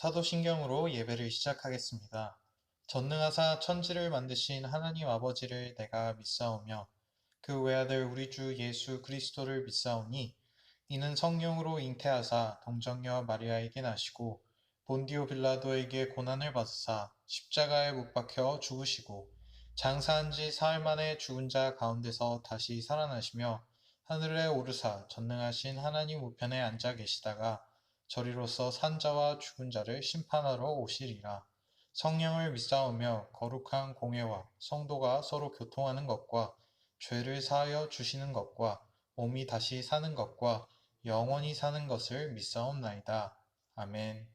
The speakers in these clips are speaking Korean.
사도신경으로 예배를 시작하겠습니다. 전능하사 천지를 만드신 하나님 아버지를 내가 믿사오며 그 외아들 우리 주 예수 그리스도를 믿사오니 이는 성령으로 잉태하사 동정녀 마리아에게 나시고 본디오 빌라도에게 고난을 받으사 십자가에 못 박혀 죽으시고 장사한 지 사흘 만에 죽은 자 가운데서 다시 살아나시며 하늘에 오르사 전능하신 하나님 우편에 앉아 계시다가 저리로서 산 자와 죽은 자를 심판하러 오시리라. 성령을 믿사오며 거룩한 공회와 성도가 서로 교통하는 것과 죄를 사하여 주시는 것과 몸이 다시 사는 것과 영원히 사는 것을 믿사옵나이다. 아멘.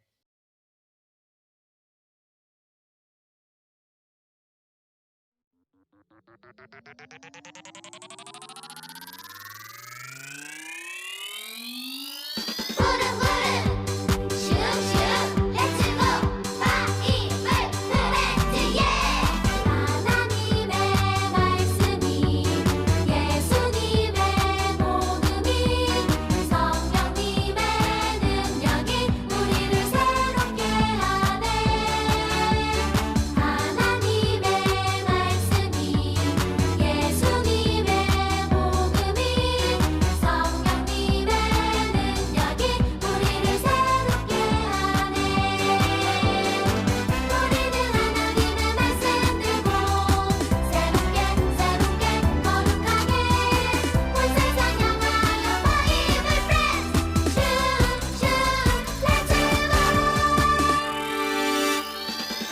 슝슝 렛츠고 바이블 프렌즈 하나님의 말씀이 예수님의 복음이 성령님의 능력이 우리를 새롭게 하네. 하나님의 말씀이 예수님의 복음이 성령님의 능력이 우리를 새롭게 하네. 우리는 하나님의 말씀 들고 새롭게 거룩하게 온 세상 향하여 바이블 프렌즈 슝슝 렛츠고.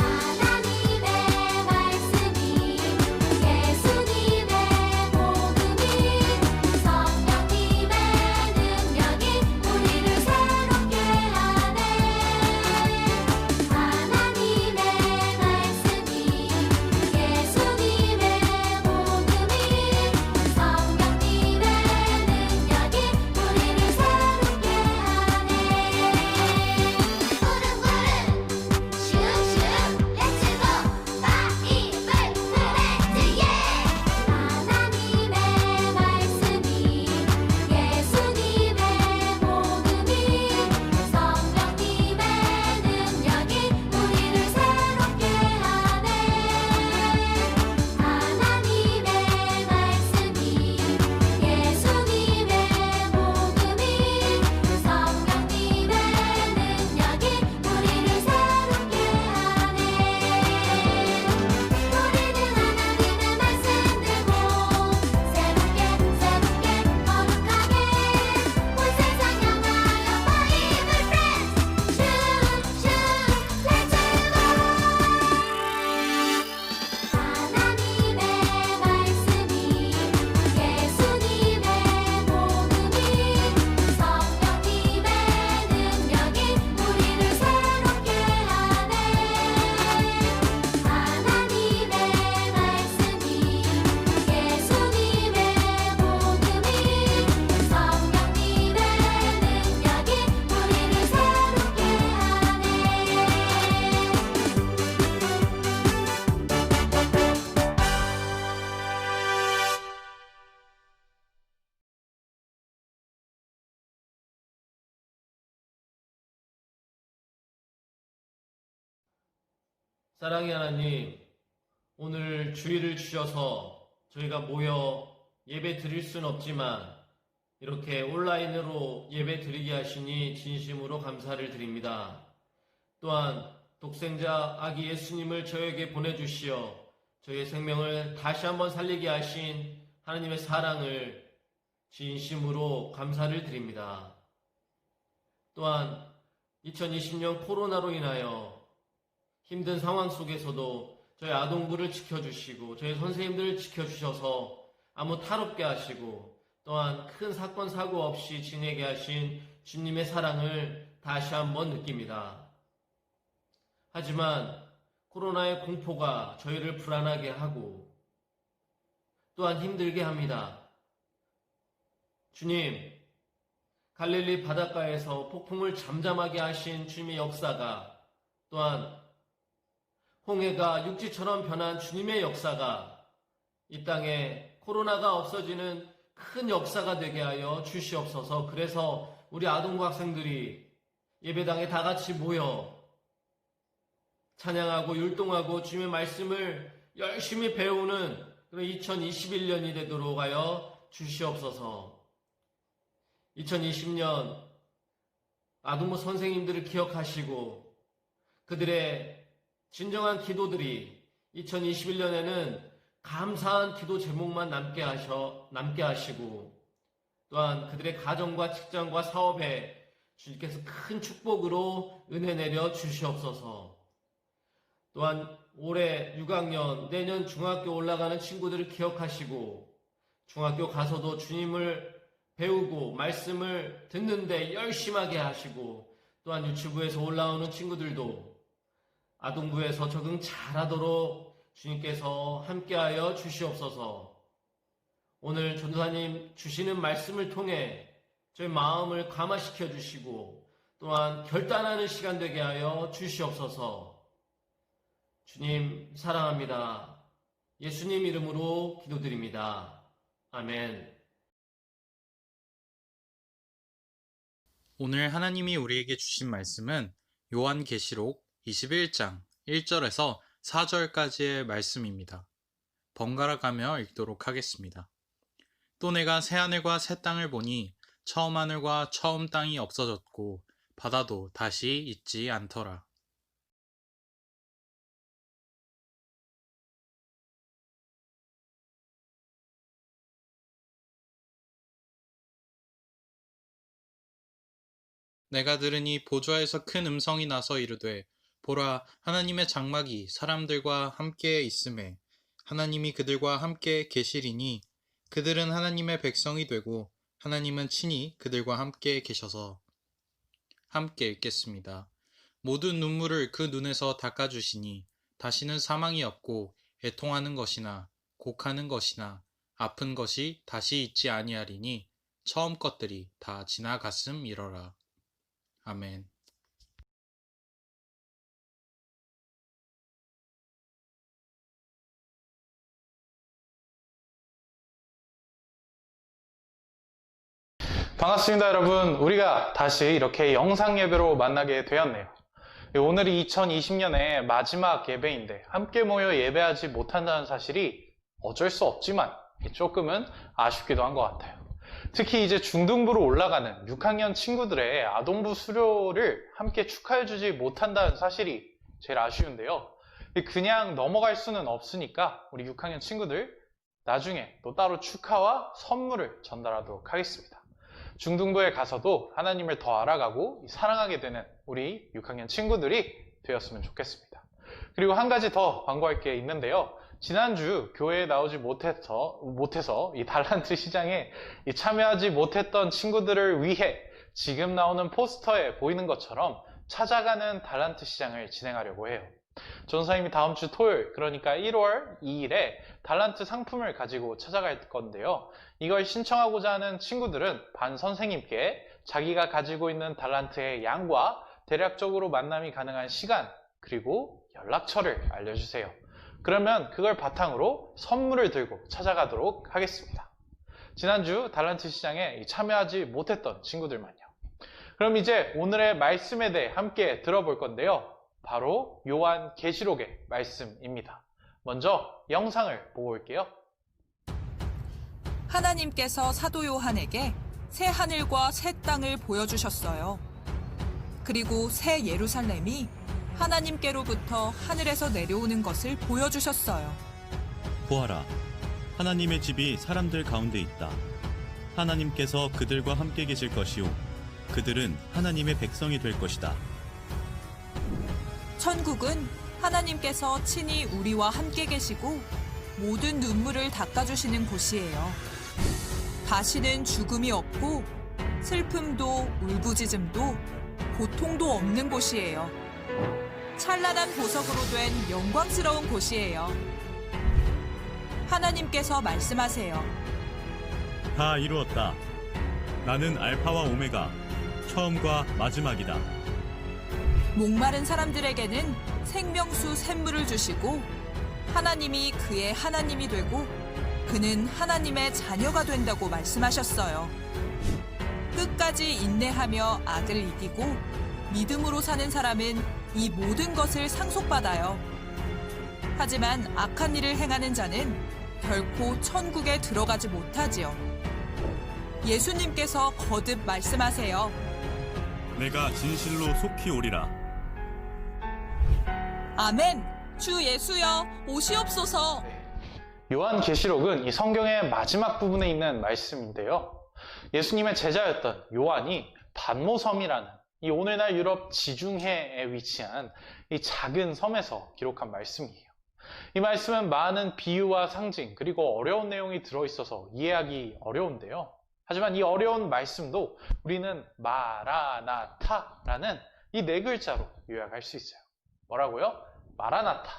하나님의 말씀이 예수님의 복음이 성령님의 능력이 우리를 새롭게 하네. 하나님의 말씀이 예수님의 복음이 성령님의 능력이 우리를 새롭게 하네. 구름구름 슝슝 렛츠고 바이블 프렌즈 하나님의 말씀이 예수님의 복음이 성령님의 능력이 우리를 새롭게 하네. 하나님의 말씀이 예수님의 복음이 성령님의 능력이 우리를 새롭게 하네. 우리는 하나님의 말씀 들고 새롭게 거룩하게 온 세상 향하여 바이블 프렌즈 슝슝 렛츠고. 하나님의 말씀이 예수님의 복음이 성령님의 능력이 우리를 새롭게 하네. 하나님의 말씀이 예수님의 복음이 성령님의 능력이 우리를 새롭게 하네. 사랑의 하나님, 오늘 주일을 주셔서 저희가 모여 예배 드릴 수는 없지만 이렇게 온라인으로 예배 드리게 하시니 진심으로 감사를 드립니다. 또한 독생자 아기 예수님을 저에게 보내주시어 저희의 생명을 다시 한번 살리게 하신 하나님의 사랑을 진심으로 감사를 드립니다. 또한 2020년 코로나로 인하여 힘든 상황 속에서도 저희 아동부를 지켜주시고 저희 선생님들을 지켜주셔서 아무 탈 없게 하시고 또한 큰 사건 사고 없이 지내게 하신 주님의 사랑을 다시 한번 느낍니다. 하지만 코로나의 공포가 저희를 불안하게 하고 또한 힘들게 합니다. 주님, 갈릴리 바닷가에서 폭풍을 잠잠하게 하신 주님의 역사가 또한 홍해가 육지처럼 변한 주님의 역사가 이 땅에 코로나가 없어지는 큰 역사가 되게 하여 주시옵소서. 그래서 우리 아동부 학생들이 예배당에 다 같이 모여 찬양하고 율동하고 주님의 말씀을 열심히 배우는 그런 2021년이 되도록 하여 주시옵소서. 2020년 아동부 선생님들을 기억하시고 그들의 진정한 기도들이 2021년에는 감사한 기도 제목만 남게 하시고 또한 그들의 가정과 직장과 사업에 주님께서 큰 축복으로 은혜 내려 주시옵소서. 또한 올해 6학년, 내년 중학교 올라가는 친구들을 기억하시고 중학교 가서도 주님을 배우고 말씀을 듣는데 열심하게 하시고 또한 유치부에서 올라오는 친구들도 아동부에서 적응 잘하도록 주님께서 함께하여 주시옵소서. 오늘 전도사님 주시는 말씀을 통해 저희 마음을 감화시켜 주시고 또한 결단하는 시간 되게 하여 주시옵소서. 주님 사랑합니다. 예수님 이름으로 기도드립니다. 아멘. 오늘 하나님이 우리에게 주신 말씀은 요한계시록 21장 1절에서 4절까지의 말씀입니다. 번갈아 가며 읽도록 하겠습니다. 또 내가 새하늘과 새 땅을 보니 처음 하늘과 처음 땅이 없어졌고 바다도 다시 있지 않더라. 내가 들으니 보좌에서 큰 음성이 나서 이르되 보라, 하나님의 장막이 사람들과 함께 있음에 하나님이 그들과 함께 계시리니 그들은 하나님의 백성이 되고 하나님은 친히 그들과 함께 계셔서. 함께 읽겠습니다. 모든 눈물을 그 눈에서 닦아주시니 다시는 사망이 없고 애통하는 것이나 곡하는 것이나 아픈 것이 다시 있지 아니하리니 처음 것들이 다 지나갔음이러라. 아멘. 반갑습니다, 여러분. 우리가 다시 이렇게 영상 예배로 만나게 되었네요. 오늘이 2020년의 마지막 예배인데 함께 모여 예배하지 못한다는 사실이 어쩔 수 없지만 조금은 아쉽기도 한 것 같아요. 특히 이제 중등부로 올라가는 6학년 친구들의 아동부 수료를 함께 축하해주지 못한다는 사실이 제일 아쉬운데요. 그냥 넘어갈 수는 없으니까 우리 6학년 친구들 나중에 또 따로 축하와 선물을 전달하도록 하겠습니다. 중등부에 가서도 하나님을 더 알아가고 사랑하게 되는 우리 6학년 친구들이 되었으면 좋겠습니다. 그리고 한 가지 더 광고할 게 있는데요. 지난주 교회에 나오지 못해서 이 달란트 시장에 참여하지 못했던 친구들을 위해 지금 나오는 포스터에 보이는 것처럼 찾아가는 달란트 시장을 진행하려고 해요. 전사님이 다음 주 토요일, 그러니까 1월 2일에 달란트 상품을 가지고 찾아갈 건데요. 이걸 신청하고자 하는 친구들은 반 선생님께 자기가 가지고 있는 달란트의 양과 대략적으로 만남이 가능한 시간, 그리고 연락처를 알려주세요. 그러면 그걸 바탕으로 선물을 들고 찾아가도록 하겠습니다. 지난주 달란트 시장에 참여하지 못했던 친구들만요. 그럼 이제 오늘의 말씀에 대해 함께 들어볼 건데요. 바로 요한계시록의 말씀입니다. 먼저 영상을 보고 올게요. 하나님께서 사도 요한에게 새 하늘과 새 땅을 보여주셨어요. 그리고 새 예루살렘이 하나님께로부터 하늘에서 내려오는 것을 보여주셨어요. 보아라, 하나님의 집이 사람들 가운데 있다. 하나님께서 그들과 함께 계실 것이요 그들은 하나님의 백성이 될 것이다. 천국은 하나님께서 친히 우리와 함께 계시고 모든 눈물을 닦아주시는 곳이에요. 다시는 죽음이 없고 슬픔도 울부짖음도 고통도 없는 곳이에요. 찬란한 보석으로 된 영광스러운 곳이에요. 하나님께서 말씀하세요. 다 이루었다. 나는 알파와 오메가, 처음과 마지막이다. 목마른 사람들에게는 생명수 샘물을 주시고 하나님이 그의 하나님이 되고 그는 하나님의 자녀가 된다고 말씀하셨어요. 끝까지 인내하며 악을 이기고 믿음으로 사는 사람은 이 모든 것을 상속받아요. 하지만 악한 일을 행하는 자는 결코 천국에 들어가지 못하지요. 예수님께서 거듭 말씀하세요. 내가 진실로 속히 오리라. 아멘. 주 예수여 오시옵소서. 요한계시록은 이 성경의 마지막 부분에 있는 말씀인데요. 예수님의 제자였던 요한이 반모섬이라는 이 오늘날 유럽 지중해에 위치한 이 작은 섬에서 기록한 말씀이에요. 이 말씀은 많은 비유와 상징 그리고 어려운 내용이 들어있어서 이해하기 어려운데요. 하지만 이 어려운 말씀도 우리는 마라나타라는 이 네 글자로 요약할 수 있어요. 뭐라고요? 마라나타.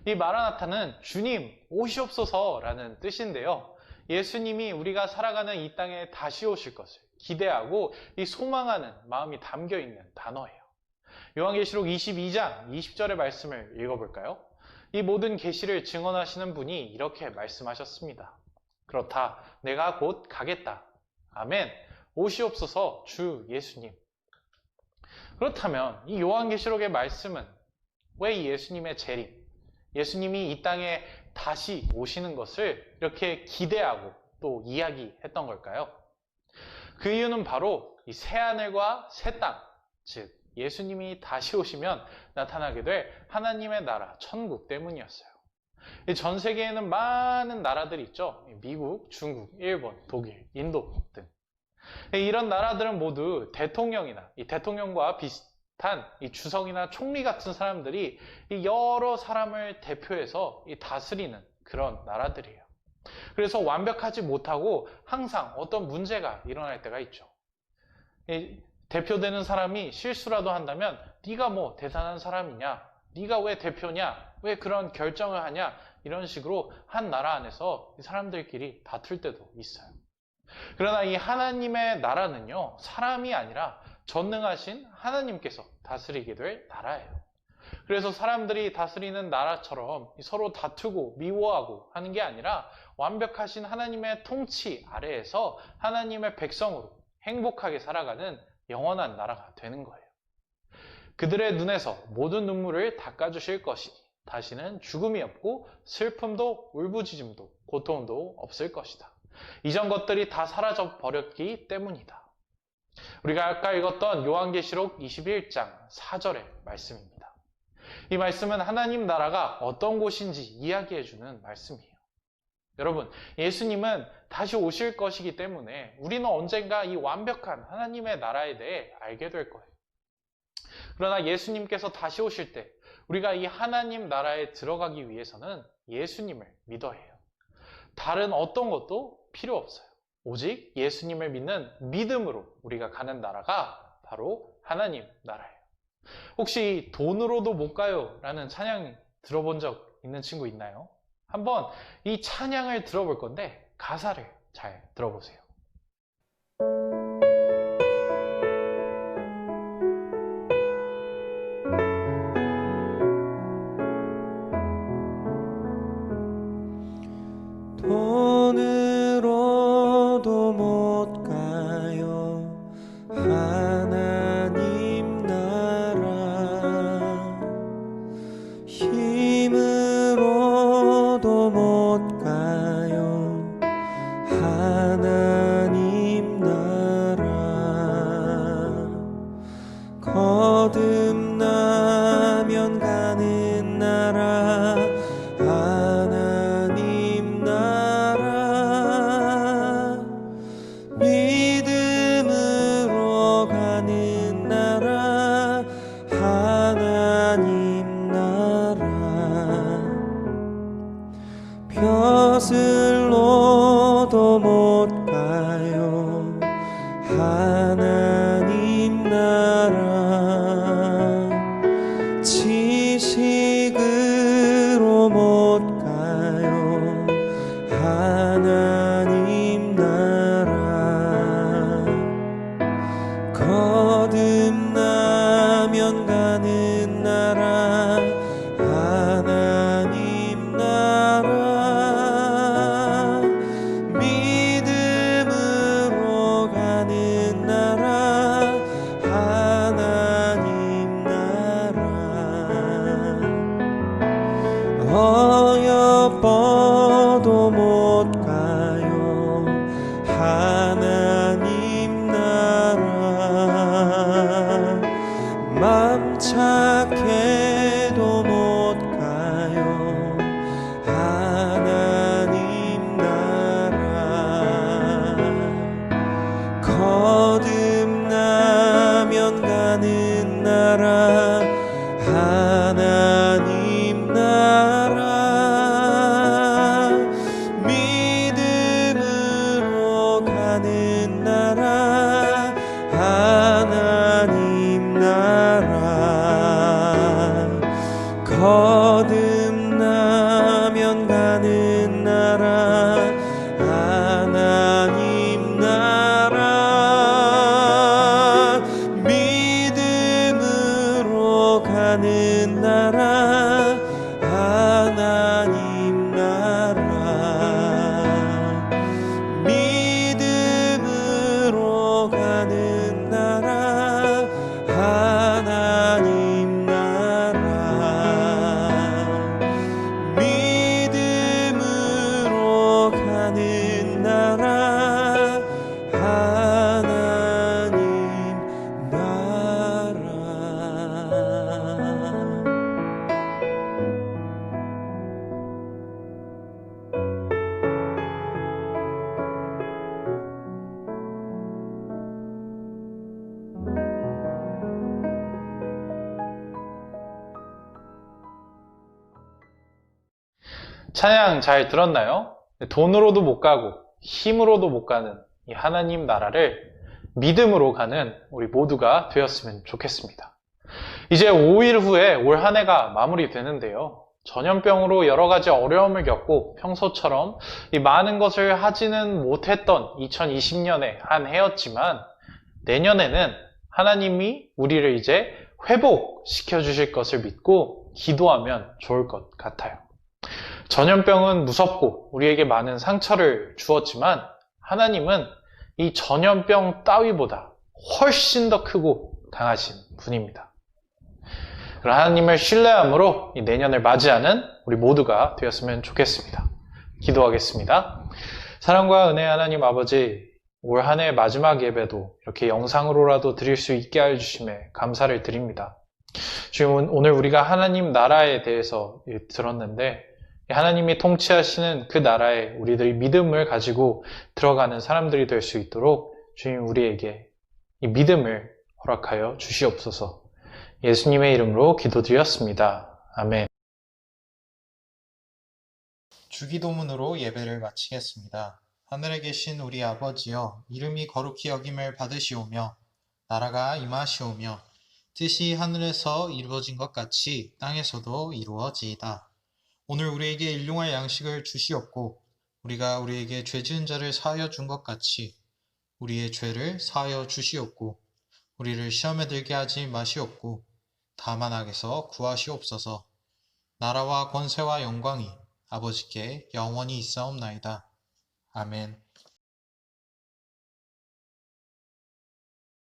이 마라나타는 주님 오시옵소서라는 뜻인데요. 예수님이 우리가 살아가는 이 땅에 다시 오실 것을 기대하고 이 소망하는 마음이 담겨 있는 단어예요. 요한계시록 22장 20절의 말씀을 읽어볼까요? 이 모든 계시를 증언하시는 분이 이렇게 말씀하셨습니다. 그렇다, 내가 곧 가겠다. 아멘. 오시옵소서 주 예수님. 그렇다면 이 요한계시록의 말씀은 왜 이 예수님의 재림, 예수님이 이 땅에 다시 오시는 것을 이렇게 기대하고 또 이야기했던 걸까요? 그 이유는 바로 이 새하늘과 새 땅, 즉 예수님이 다시 오시면 나타나게 될 하나님의 나라, 천국 때문이었어요. 전 세계에는 많은 나라들이 있죠. 미국, 중국, 일본, 독일, 인도 등. 이런 나라들은 모두 대통령이나 이 대통령과 비슷한 이 주석이나 총리 같은 사람들이 이 여러 사람을 대표해서 이 다스리는 그런 나라들이에요. 그래서 완벽하지 못하고 항상 어떤 문제가 일어날 때가 있죠. 이 대표되는 사람이 실수라도 한다면 네가 뭐 대단한 사람이냐? 네가 왜 대표냐? 왜 그런 결정을 하냐? 이런 식으로 한 나라 안에서 이 사람들끼리 다툴 때도 있어요. 그러나 이 하나님의 나라는요, 사람이 아니라 전능하신 하나님께서 다스리게 될 나라예요. 그래서 사람들이 다스리는 나라처럼 서로 다투고 미워하고 하는 게 아니라 완벽하신 하나님의 통치 아래에서 하나님의 백성으로 행복하게 살아가는 영원한 나라가 되는 거예요. 그들의 눈에서 모든 눈물을 닦아주실 것이니 다시는 죽음이 없고 슬픔도 울부짖음도 고통도 없을 것이다. 이전 것들이 다 사라져 버렸기 때문이다. 우리가 아까 읽었던 요한계시록 21장 4절의 말씀입니다. 이 말씀은 하나님 나라가 어떤 곳인지 이야기해주는 말씀이에요. 여러분, 예수님은 다시 오실 것이기 때문에 우리는 언젠가 이 완벽한 하나님의 나라에 대해 알게 될 거예요. 그러나 예수님께서 다시 오실 때 우리가 이 하나님 나라에 들어가기 위해서는 예수님을 믿어야 해요. 다른 어떤 것도 필요 없어요. 오직 예수님을 믿는 믿음으로 우리가 가는 나라가 바로 하나님 나라예요. 혹시 돈으로도 못 가요? 라는 찬양 들어본 적 있는 친구 있나요? 한번 이 찬양을 들어볼 건데 가사를 잘 들어보세요. 돈으로도 못 가요 하나님 나라 힘으로도 못 가요 하나님 나라 거듭나면 가는 나라 하나님 거슬러도 못 가요. 하나님 나라 지식으로 못 가요. 하나님 나라 거듭나면 가는 나라. 하나님 나라 믿음으로 가는 나라. 하나님 나라 어여뻐도 못 가요. 하나님 나라 맘 착해도 못 가요. 하나님 나라 거듭나면 가는 나라. 하나님 나라 믿음으로 가는 나라. 하나님 나라 거듭나면 가는 나라. 하나님 나라 믿음으로 가는 나라. 하나님 나라 믿음으로 가는 나라. 하나님 나라 믿음으로 가는 나라. 하나님 나라 찬양 잘 들었나요? 돈으로도 못 가고 힘으로도 못 가는 이 하나님 나라를 믿음으로 가는 우리 모두가 되었으면 좋겠습니다. 이제 5일 후에 올 한 해가 마무리되는데요. 전염병으로 여러 가지 어려움을 겪고 평소처럼 이 많은 것을 하지는 못했던 2020년의 한 해였지만 내년에는 하나님이 우리를 이제 회복시켜 주실 것을 믿고 기도하면 좋을 것 같아요. 전염병은 무섭고 우리에게 많은 상처를 주었지만 하나님은 이 전염병 따위보다 훨씬 더 크고 강하신 분입니다. 그런 하나님을 신뢰함으로 이 내년을 맞이하는 우리 모두가 되었으면 좋겠습니다. 기도하겠습니다. 사랑과 은혜의 하나님 아버지, 올 한 해 마지막 예배도 이렇게 영상으로라도 드릴 수 있게 해주심에 감사를 드립니다. 지금 오늘 우리가 하나님 나라에 대해서 들었는데 하나님이 통치하시는 그 나라에 우리들이 믿음을 가지고 들어가는 사람들이 될 수 있도록 주님 우리에게 이 믿음을 허락하여 주시옵소서. 예수님의 이름으로 기도드렸습니다. 아멘. 주기도문으로 예배를 마치겠습니다. 하늘에 계신 우리 아버지여, 이름이 거룩히 여김을 받으시오며 나라가 임하시오며 뜻이 하늘에서 이루어진 것 같이 땅에서도 이루어지이다. 오늘 우리에게 일용할 양식을 주시옵고 우리가 우리에게 죄 지은 자를 사하여 준 것 같이 우리의 죄를 사하여 주시옵고 우리를 시험에 들게 하지 마시옵고 다만 악에서 구하시옵소서. 나라와 권세와 영광이 아버지께 영원히 있사옵나이다. 아멘.